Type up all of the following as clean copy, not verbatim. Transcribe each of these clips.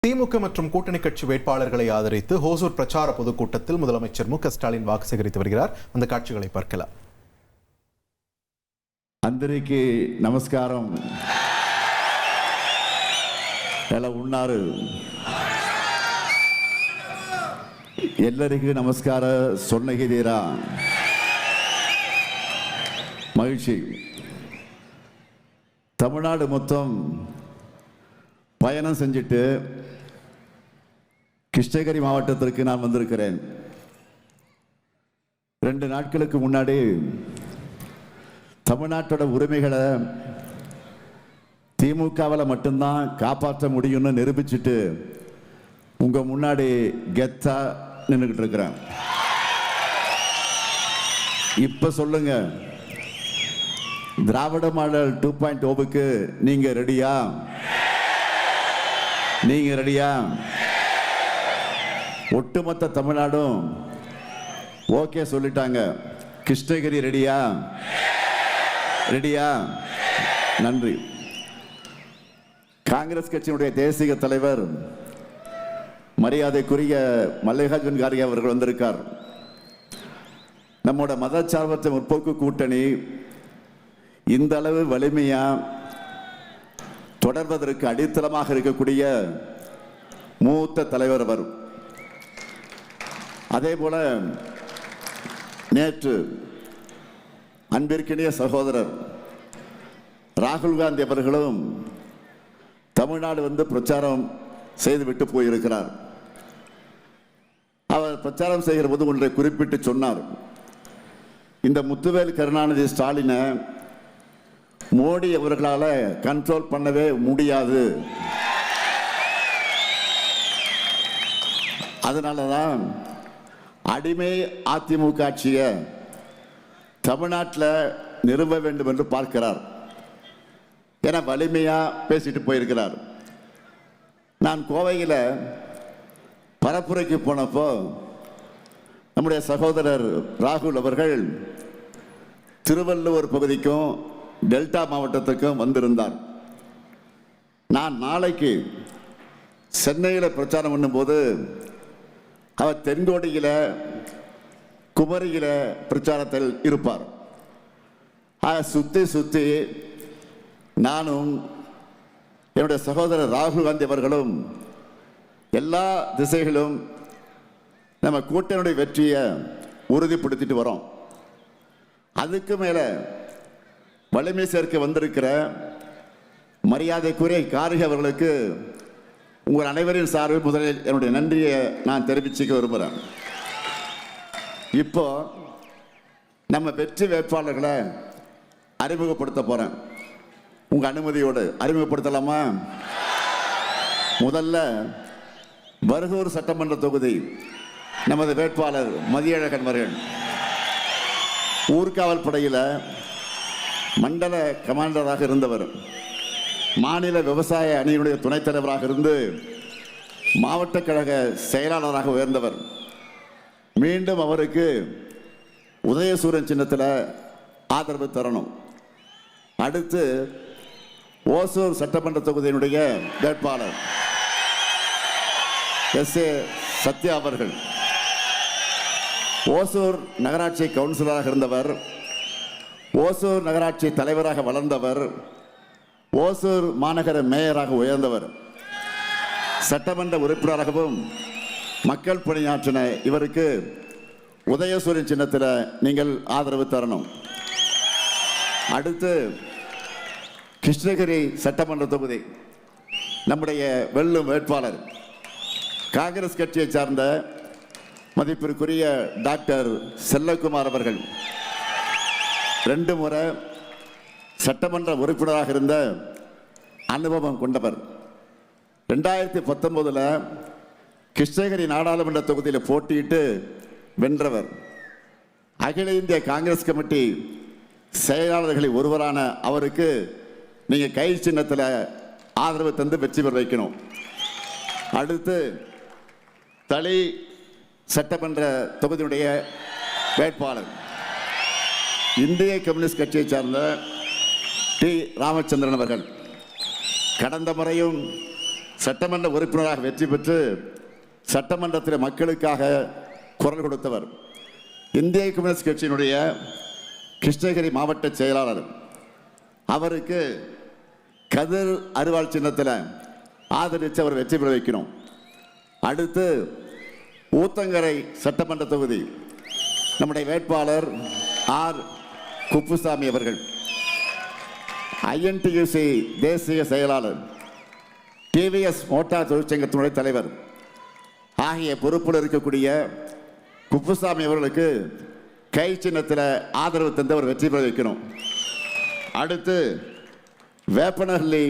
திமுக மற்றும் கூட்டணி கட்சி வேட்பாளர்களை ஆதரித்து ஹோசூர் பிரச்சார பொதுக்கூட்டத்தில் முதலமைச்சர் மு.க.ஸ்டாலின் வாக்கு சேகரித்து வருகிறார். அந்த காட்சிகளை பார்க்கலாம். అందరికీ నమస్కారం. ఎలా ఉన్నారు? ಎಲ್ಲರಿಗೂ ನಮಸ್ಕಾರ ಸೊನ್ನಗಿದ್ದೀರಾ? மகிழ்ச்சி. தமிழ்நாடு மொத்தம் பயணம் செஞ்சுட்டு கிருஷ்ணகிரி மாவட்டத்திற்கு நான் வந்திருக்கிறேன். 2 நாட்களுக்கு முன்னாடி தமிழ்நாட்டோட உரிமைகளை திமுகவில் மட்டும்தான் காப்பாற்ற முடியும்னு நிரூபிச்சுட்டு உங்க முன்னாடி கெத்தா நின்றுகிட்டு இருக்கிறேன். இப்ப சொல்லுங்க, திராவிட மாடல் 2.0க்கு நீங்க ரெடியா? நீங்க ரெடியா? ஒட்டுமொத்த தமிழ்நாடும் ஓகே சொல்லிட்டாங்க. கிருஷ்ணகிரி ரெடியா? ரெடியா? நன்றி. காங்கிரஸ் கட்சியினுடைய தேசிய தலைவர் மரியாதைக்குரிய மல்லிகார்ஜுன் கார்கே அவர்கள் வந்திருக்கார். நம்மோட மதச்சார்பற்ற முற்போக்கு கூட்டணி இந்த அளவு வலிமையா தொடர்வதற்கு அடித்தளமாக இருக்கக்கூடிய மூத்த தலைவர் அவர். அதே போல நேற்று அன்பிற்கினிய சகோதரர் ராகுல் காந்தி அவர்களும் தமிழ்நாடு வந்து பிரச்சாரம் செய்துவிட்டு போயிருக்கிறார். அவர் பிரச்சாரம் செய்கிற போது ஒன்றை குறிப்பிட்டு சொன்னார். இந்த முத்துவேல் கருணாநிதி ஸ்டாலினை மோடி அவர்களால கண்ட்ரோல் பண்ணவே முடியாது. அதனாலதான் அடிமை அதிமுக ஆட்சியை தமிழ்நாட்டில் நிறுவ வேண்டும் என்று பார்க்கிறார் என வலிமையா பேசிட்டு போயிருக்கிறார். நான் கோவையில் பரப்புரைக்கு போனப்போ நம்முடைய சகோதரர் ராகுல் அவர்கள் திருவள்ளூர் பகுதிக்கும் டெல்டா மாவட்டத்துக்கும் வந்திருந்தார். நான் நாளைக்கு சென்னையில் பிரச்சாரம் பண்ணும்போது அவர் தென்கோடியில குமரியில பிரச்சாரத்தில் இருப்பார். சுத்தி சுத்தி நானும் என்னுடைய சகோதரர் ராகுல் காந்தி அவர்களும் எல்லா திசைகளும் நம்ம கூட்டணியுடைய வெற்றியை உறுதிப்படுத்திட்டு வரோம். அதுக்கு மேல வலிமை சேர்க்க வந்திருக்கிற மரியாதைக்குரிய கார்கே அவர்களுக்கு உங்கள் அனைவரின் சார்பில் முதலில் என்னுடைய நன்றியை நான் தெரிவிச்சுக்க விரும்புகிறேன். இப்போ நம்ம வெற்றி வேட்பாளர்களை அறிமுகப்படுத்த போறேன். உங்க அனுமதியோடு அறிமுகப்படுத்தலாமா? முதல்ல பர்கூர் சட்டமன்ற தொகுதி நமது வேட்பாளர் மதியழகன் அவர்கள். ஊர்காவல் படையில் மண்டல கமாண்டராக இருந்தவர். மாநில விவசாய அணியினுடைய துணைத் தலைவராக இருந்து மாவட்ட கழக செயலாளராக உயர்ந்தவர். மீண்டும் அவருக்கு உதயசூரன் சின்னத்தில் ஆதரவு தரணும். அடுத்து ஓசூர் சட்டமன்ற தொகுதியினுடைய வேட்பாளர் எஸ்.ஏ. சத்யா அவர்கள். ஓசூர் நகராட்சி கவுன்சிலராக இருந்தவர். ஓசூர் நகராட்சி தலைவராக வளர்ந்தவர். ஓசூர் மாநகர மேயராக உயர்ந்தவர். சட்டமன்ற உறுப்பினராகவும் மக்கள் பணியாற்றின இவருக்கு உதயசூரியன் சின்னத்தில் நீங்கள் ஆதரவு தரணும். அடுத்து கிருஷ்ணகிரி சட்டமன்ற தொகுதி நம்முடைய வெல்லும் வேட்பாளர் காங்கிரஸ் கட்சியை சார்ந்த மதிப்பிற்குரிய டாக்டர் செல்லகுமார் அவர்கள். 2 முறை சட்டமன்ற உறுப்பினராக இருந்த அனுபவம் கொண்டவர். 2019 கிருஷ்ணகிரி நாடாளுமன்ற தொகுதியில் போட்டியிட்டு வென்றவர். அகில இந்திய காங்கிரஸ் கமிட்டி செயலாளர்களில் ஒருவரான அவருக்கு நீங்க கை சின்னத்தில் ஆதரவு தந்து வெற்றி பெற வைக்கணும். அடுத்து தளி சட்டமன்ற தொகுதியுடைய வேட்பாளர் இந்திய கம்யூனிஸ்ட் கட்சியை சார்ந்த டி. ராமச்சந்திரன் அவர்கள். கடந்த முறையும் சட்டமன்ற உறுப்பினராக வெற்றி பெற்று சட்டமன்றத்தில் மக்களுக்காக குரல் கொடுத்தவர். இந்திய கம்யூனிஸ்ட் கட்சியினுடைய கிருஷ்ணகிரி மாவட்ட செயலாளர். அவருக்கு கதிர் அருவாள் சின்னத்தில் ஆதரித்து அவர் வெற்றி பெற வைக்கணும். அடுத்து ஊத்தங்கரை சட்டமன்ற தொகுதி நம்முடைய வேட்பாளர் ஆர் குப்புசாமி அவர்கள், ஐஎன்டியூசி தேசிய செயலாளர், டிவிஎஸ் மோட்டார் தொழிற்சங்கத்தினுடைய தலைவர் ஆகிய பொறுப்பில் இருக்கக்கூடிய குப்புசாமி அவர்களுக்கு கை சின்னத்தில் ஆதரவு தந்தவர் வெற்றி பெற வைக்கணும். அடுத்து வேப்பனஹள்ளி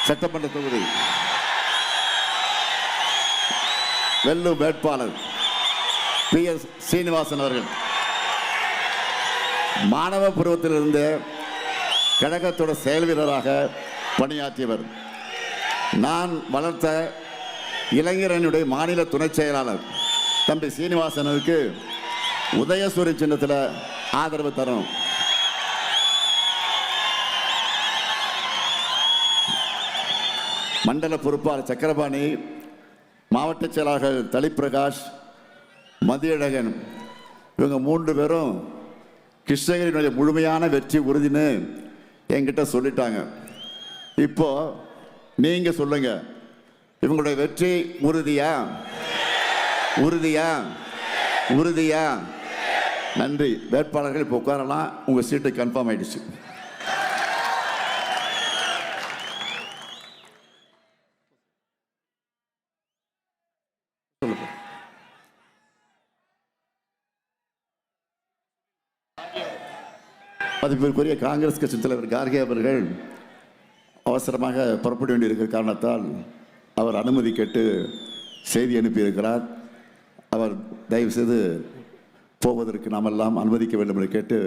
சட்டமன்ற தொகுதி வெல்லும் வேட்பாளர் PS சீனிவாசன் அவர்கள் மாணவ பருவத்திலிருந்து கழகத்தோட செயல் வீரராக பணியாற்றியவர். நான் வளர்த்த இளைஞரனுடைய மாநில துணை செயலாளர் தம்பி சீனிவாசனுக்கு உதயசூரிய சின்னத்தில் ஆதரவு தரணும். மண்டல பொறுப்பாளர் சக்கரபாணி, மாவட்ட செயலாளர்கள் தலிப்பிரகாஷ், மதியழகன், இவங்க 3 பேரும் கிருஷ்ணகிரியினுடைய முழுமையான வெற்றி உறுதின்னு என்கிட்ட சொல்லிட்டாங்க. இப்போ நீங்க சொல்லுங்க, இவங்களுடைய வெற்றி உறுதியா? உறுதியா? உறுதியா? நன்றி. வேட்பாளர்கள் இப்போ உட்காரலாம். உங்க சீட்டு கன்ஃபார்ம் ஆயிடுச்சு. மதிப்பிற்குரிய காங்கிரஸ் கட்சி தலைவர் கார்கே அவர்கள் அவசரமாக புறப்பட வேண்டியிருக்கிற காரணத்தால் அவர் அனுமதி கேட்டு செய்தி அனுப்பியிருக்கிறார். அவர் தயவு செய்து போவதற்கு நாம் எல்லாம் அனுமதிக்க வேண்டும் என்று கேட்டு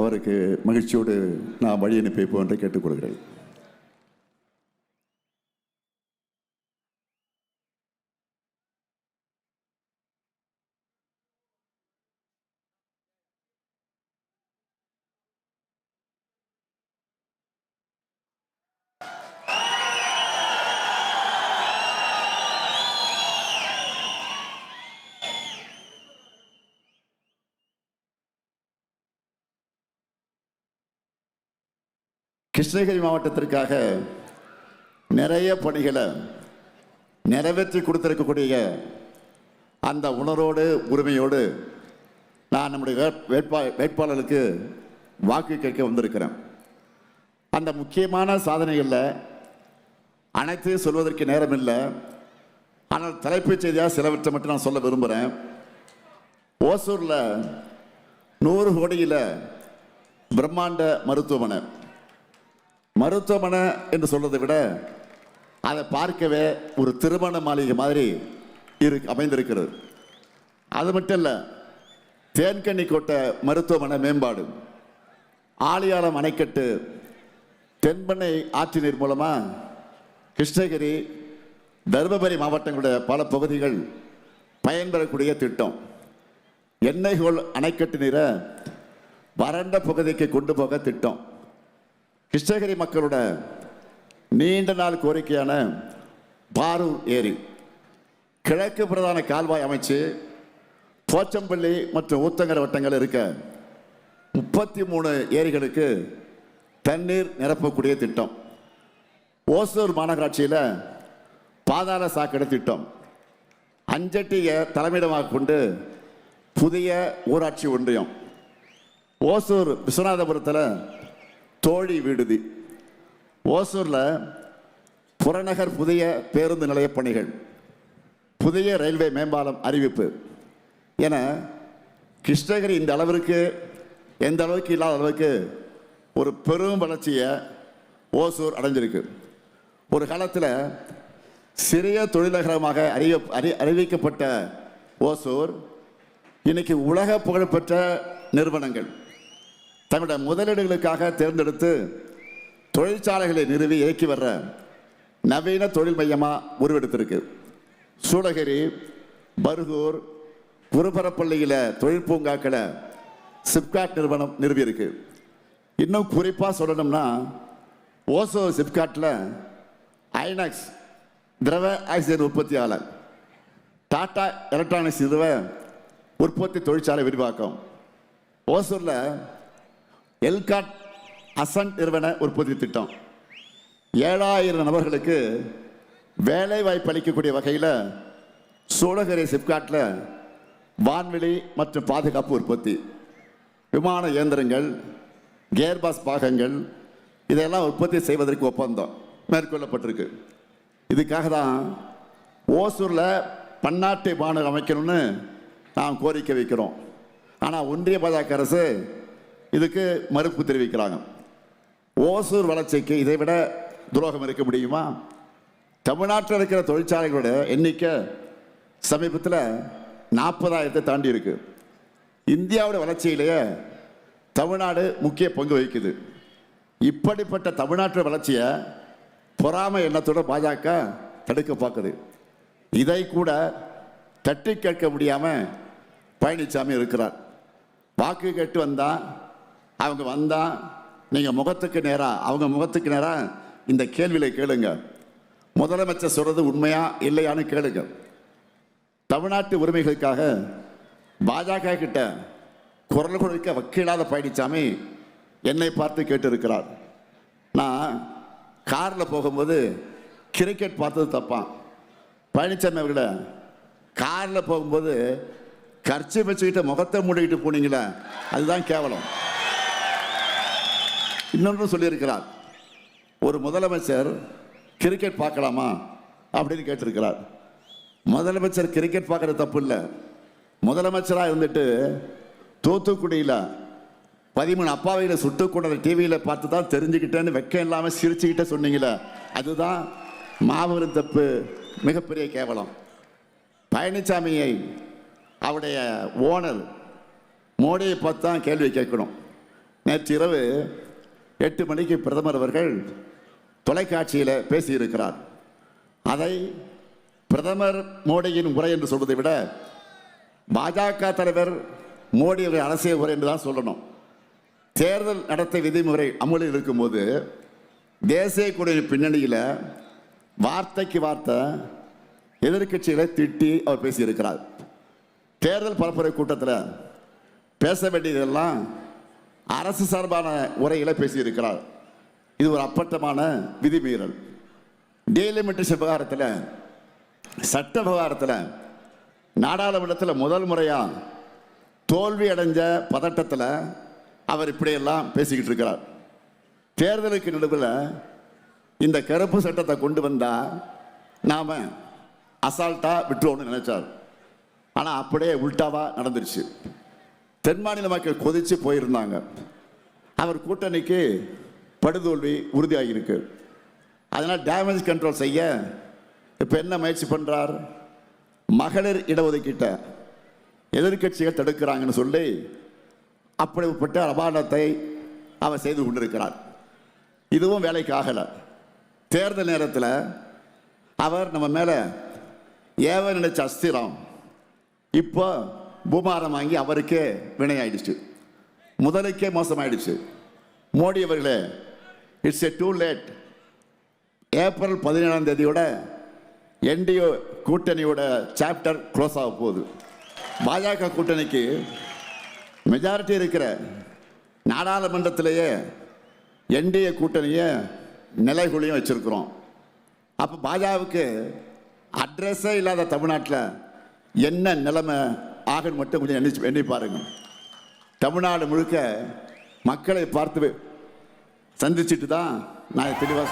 அவருக்கு மகிழ்ச்சியோடு நான் வழி அனுப்பி வைப்போம் என்று கேட்டுக்கொள்கிறேன். கிருஷ்ணகிரி மாவட்டத்திற்காக நிறைய பணிகளை நிறைவேற்றி கொடுத்திருக்கக்கூடிய அந்த உணர்வோடு உரிமையோடு நான் நம்முடைய வேட்பாளருக்கு வாக்கு கேட்க வந்திருக்கிறேன். அந்த முக்கியமான சாதனைகளில் அனைத்தையும் சொல்வதற்கு நேரம் இல்லை. ஆனால் தலைப்புச் செய்தியாக சிலவற்றை மட்டும் நான் சொல்ல விரும்புகிறேன். ஓசூரில் 100 கோடியில் பிரம்மாண்ட மருத்துவமனை என்று சொல்றதை விட அதை பார்க்கவே ஒரு திருமண மாளிகை மாதிரி அமைந்திருக்கிறது. அது மட்டும் இல்லை, தேன்கனி கோட்டை மருத்துவமனை மேம்பாடு, ஆழியாலம் அணைக்கட்டு, தென்பெண்ணை ஆற்று நீர் மூலமாக கிருஷ்ணகிரி, தருமபுரி மாவட்டங்களுடைய பல பகுதிகள் பயன்பெறக்கூடிய திட்டம். எண்ணெய்கோல் அணைக்கட்டு நீரை வறண்ட பகுதிக்கு கொண்டு போக திட்டம். கிருஷ்ணகிரி மக்களோட நீண்ட நாள் கோரிக்கையான பாரூர் ஏரி, கிழக்கு பிரதான கால்வாய் அமைச்சு போச்சம்பள்ளி மற்றும் ஊத்தங்கரை வட்டங்கள் இருக்க 33 ஏரிகளுக்கு தண்ணீர் நிரப்பக்கூடிய திட்டம். ஓசூர் மாநகராட்சியில் பாதாள சாக்கடை திட்டம். அஞ்சட்டியை தலைமையிடமாக கொண்டு புதிய ஊராட்சி ஒன்றியம். ஓசூர் விஸ்வநாதபுரத்தில் தோழி விடுதி. ஓசூரில் புறநகர் புதிய பேருந்து நிலைய பணிகள், புதிய ரயில்வே மேம்பாலம் அறிவிப்பு என கிருஷ்ணகிரி இந்த அளவிற்கு எந்த அளவுக்கு இல்லாத அளவுக்கு ஒரு பெரும் வளர்ச்சியை ஓசூர் அடைஞ்சிருக்கு. ஒரு காலத்தில் சிறிய தொழிலகரமாக அறிவிக்கப்பட்ட ஓசூர் இன்னைக்கு உலக புகழ்பெற்ற நிறுவனங்கள் தங்களுடைய முதலீடுகளுக்காக தேர்ந்தெடுத்து தொழிற்சாலைகளை நிறுவி இயக்கி வர்ற நவீன தொழில் மையமாக உருவெடுத்திருக்கு. சூளகிரி, பர்கூர், குருபரப்பள்ளியில் தொழிற்பூங்காக்களை சிப்காட் நிறுவனம் நிறுவியிருக்கு. இன்னும் குறிப்பாக சொல்லணும்னா ஓசூர் சிப்காட்டில் ஐநாக்ஸ் திரவ ஆக்சிஜன் உற்பத்தியாளர். டாடா எலக்ட்ரானிக்ஸ் நிறுவ உற்பத்தி தொழிற்சாலை விரிவாக்கம். ஓசூரில் எல்காட் அசன்ட் நிறுவன உற்பத்தி திட்டம். 7000 நபர்களுக்கு வேலை வாய்ப்பு அளிக்கக்கூடிய வகையில் சூளகிரி சிப்காட்டில் வான்வெளி மற்றும் பாதுகாப்பு உற்பத்தி, விமான இயந்திரங்கள், கியர்பாஸ் பாகங்கள் இதெல்லாம் உற்பத்தி செய்வதற்கு ஒப்பந்தம் மேற்கொள்ளப்பட்டிருக்கு. இதுக்காக தான் ஓசூரில் பன்னாட்டு விமானம் அமைக்கணும்னு நாம் கோரிக்கை வைக்கிறோம். ஆனால் ஒன்றிய பாஜக அரசு இதுக்கு மறுப்பு தெரிவிக்கிறாங்க. ஓசூர் வளர்ச்சிக்கு இதை விட துரோகம் இருக்க முடியுமா? தமிழ்நாட்டில் இருக்கிற தொழிற்சாலைகளோட எண்ணிக்கை சமீபத்தில் 40,000 தாண்டி இருக்கு. இந்தியாவோட வளர்ச்சியிலேயே தமிழ்நாடு முக்கிய பங்கு வகிக்குது. இப்படிப்பட்ட தமிழ்நாட்டு வளர்ச்சியை பொறாமை எண்ணத்தோட பாஜக தடுக்க பார்க்குது. இதை கூட தட்டி கேட்க முடியாமல் பழனிசாமி இருக்கிறார். வாக்கு கேட்டு அவங்க வந்தா நீங்கள் முகத்துக்கு நேராக அவங்க முகத்துக்கு நேராக இந்த கேள்வியில் கேளுங்க. முதலமைச்சர் சொல்றது உண்மையா இல்லையான்னு கேளுங்க. தமிழ்நாட்டு உரிமைகளுக்காக பாஜக கிட்ட குரல் கொடுக்க வக்கீலாத பழனிசாமி என்னை பார்த்து கேட்டு இருக்கிறார். நான் காரில் போகும்போது கிரிக்கெட் பார்த்தது தப்பான். பழனிசாமி அவர்கள காரில் போகும்போது கர்ச்சி வச்சுக்கிட்டு முகத்தை மூடிக்கிட்டு போனீங்களே அதுதான் கேவலம். இன்னொன்று சொல்லியிருக்கிறார், ஒரு முதலமைச்சர் கிரிக்கெட் பார்க்கலாமா அப்படின்னு கேட்டிருக்கிறார். முதலமைச்சர் கிரிக்கெட் பார்க்கறது தப்பு இல்லை. முதலமைச்சராக இருந்துட்டு தூத்துக்குடியில் 13 அப்பாவைகளை சுட்டு கொண்ட டிவியில் பார்த்து தான் தெரிஞ்சுக்கிட்டேன்னு வெக்கம் இல்லாமல் சிரிச்சுக்கிட்டே சொன்னீங்களே அதுதான் மாபெரும் தப்பு, மிகப்பெரிய கேவலம். பழனிசாமியை அவருடைய ஓனர் மோடியை பார்த்து தான் கேள்வி கேட்கணும். நேற்று இரவு 8 மணிக்கு பிரதமர் அவர்கள் தொலைக்காட்சியில் பேசியிருக்கிறார். அதை பிரதமர் மோடியின் உரை என்று சொல்வதை விட பாஜக தலைவர் மோடி அவர்கள் அரசியல் உரை என்று தான் சொல்லணும். தேர்தல் நடத்தை விதிமுறை அமலில் இருக்கும்போது தேசிய கொடியின் பின்னணியில் வார்த்தைக்கு வார்த்தை எதிர்க்கட்சிகளை திட்டி அவர் பேசியிருக்கிறார். தேர்தல் பரப்புரை கூட்டத்தில் பேச வேண்டியதெல்லாம் அரசு சார்பான உரைகளை பேசியிருக்கிறார். இது ஒரு அப்பட்டமான விதிமீறல். டீலிமிட்டேஷன் விவகாரத்தில், சட்ட விவகாரத்தில் நாடாளுமன்றத்தில் முதல் முறையாக தோல்வி அடைஞ்ச பதட்டத்தில் அவர் இப்படியெல்லாம் பேசிக்கிட்டு இருக்கிறார். தேர்தலுக்கு நடுவில் இந்த கருப்பு சட்டத்தை கொண்டு வந்தால் நாம் அசால்ட்டாக விட்டுருவோம்னு நினைச்சார். ஆனால் அப்படியே உல்டாவாக நடந்துருச்சு. தென் மாநில மக்கள் கொதித்து போயிருந்தாங்க. அவர் கூட்டணிக்கு படுதோல்வி உறுதியாகியிருக்கு. அதனால் டேமேஜ் கண்ட்ரோல் செய்ய இப்போ என்ன முயற்சி பண்ணுறார்? மகளிர் இடஒதுக்கீட்ட எதிர்க்கட்சிகள் தடுக்கிறாங்கன்னு சொல்லி அப்படிப்பட்ட அபாண்டத்தை அவர் செய்து கொண்டிருக்கிறார். இதுவும் வேலைக்கு ஆகலை. தேர்தல் நேரத்தில் அவர் நம்ம மேலே ஏவ நினைச்ச அஸ்திரம் இப்போ பூமாரம் வாங்கி அவருக்கே வினையாயிடுச்சு, முதலுக்கே மோசமாயிடுச்சு. மோடி அவர்களே, it's a too late. April 17ஆம் தேதியோட என்டிஏ கூட்டணியோட சாப்டர் க்ளோஸ் ஆக போகுது. பாஜக கூட்டணிக்கு மெஜாரிட்டி இருக்கிற நாடாளுமன்றத்திலேயே என்டிஏ கூட்டணியை நிலைகுலியும் வச்சிருக்கிறோம். அப்போ பாஜகவுக்கு அட்ரஸே இல்லாத தமிழ்நாட்டில் என்ன நிலைமை ஆகன்னு மட்டும் கொஞ்சம் எண்ணி பாருங்க. தமிழ்நாடு முழுக்க மக்களை பார்த்து சந்திச்சுட்டு தான் நான் தெளிவாக